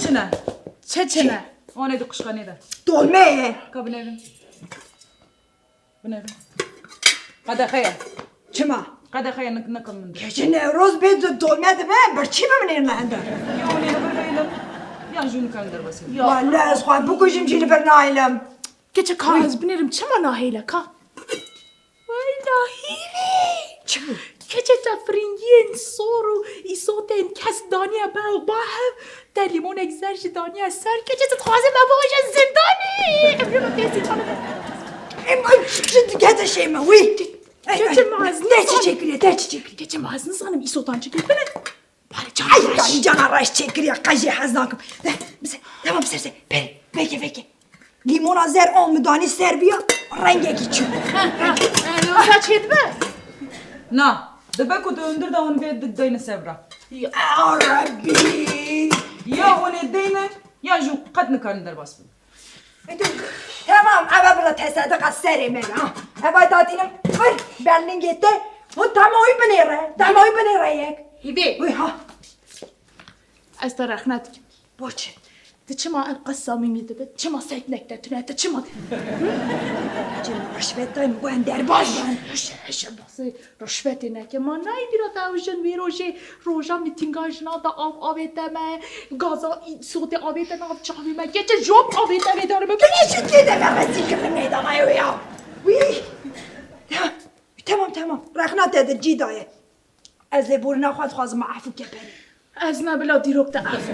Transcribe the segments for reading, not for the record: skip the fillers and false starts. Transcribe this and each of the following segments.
چنه چه چنه؟ آنه دو قشقانی ده Dolme. که بنیرم بنیرم قدخه Çima. قدخه نکم من ده Gece Nevruz bir dolme de ben bir çime mi neyin lahında? یا اونی نبر بیلم یا جون کن در بسیم Vallahi esquan bu kuşum cili bir nailem. Gece kahaz binerim çama nahiyle ka. Vay nahili. Çima. Gece tafringen soru isoten kes daniye bel bahev der limon egzerji daniye ser gece taze mebajı zindani. Emre bak desi tanıdı. Şimdi gece şey mi? Uy. Gece mağazını Ne çiçekli, ne çiçekli. Gece mağazını sanım isotan çıkıyor bana. Bari can Ay araş. ben can araş çekiliyor. Kaşı haznakım. Tamam serse. Peki. Limona zer olmudu Serbiya. Renge geçiyor. Saç etme. نه دبک و دندر ده اون بید دین سبرا Arabi. یا اونی دینه یا جو قد نکن در بسیم Tamam, eve bula tesadükat serim ha. Eve datinim, var, Berlin gitti. O tam oy benere, tam oy benere yek. Hibi. Uy ha, از ترخنات boş. تشما القصة ميمي دبت تشما سيت نكتة تنات تشما Cem rüşvetten bu ender baş. ايش بصي رشوتي نك ما ناي بيرا تاوجن بيروجي روجا ميتينغاجنا دا افيتا ما غازا صوتي افيتا ما تشافي ما جيت جوب افيتا ما دار ما Güneşin de ben zikir meydana ya. Uy. Tamam. Rahna dedi cidayet. Ez de buruna xwazım affu keperi. ازنا بلا ديروك تعرف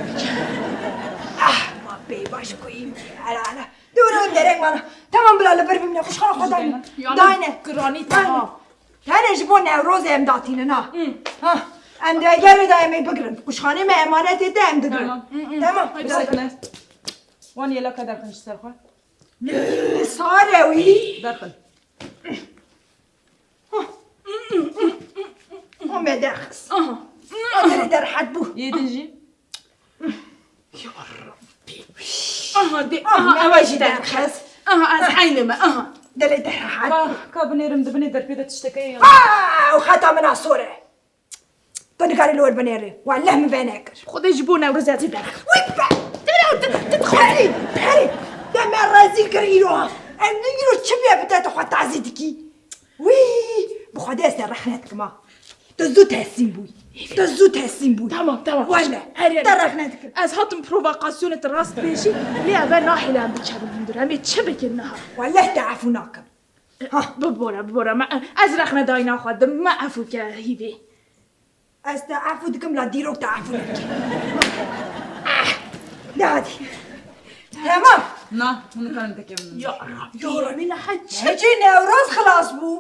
Ah, ma bey baş koyayım. Hala. Durun derek bana. Tamam biralı birbirine kuşkana kodayım. Dayne. قراني تمام Tane jibon Nevroz emdatinin ha. Ha. Hem de geri daimi bıkırın. Kuşhaneme emanet etti hem de Tamam. Tamam. بسکنه وان یلا که در کنش سر خواه Sare uy. داخل O medakhs. Adere der had bu. یدنجی اها دي Ah, اها mevaji اواجي der دار khas. اها از عينما اها Dele der had. که بنیرم دبنی در پیدا تشتکی Ah, وخاتمنا سوره. تنقاري لور بنيري والله من بينكر. خذ جبونا ورزاتي دار ويبا. تدخلي. باري. ده مرة ذكريروها. أنا يروح شبيه بدأت أخوات عزيزكي. وي. بخدي أسرحناتك ما. تزوت هالسيمبوي. تمام ولا. ترحناتك. از هاتم پروفاقاسیون راست بشی لی اول ناحیل هم بچه بگیدر همی چه بکنها والله تعرفوناكم. ها ببورا ما از رخنه داینا خودم ما عفو که هیوی أستعفودكم لا ديروك تعرفونك. لا هادي. تمام. نه اون کارن تکیم یا ربی من حج هجي نوروز خلاص بو.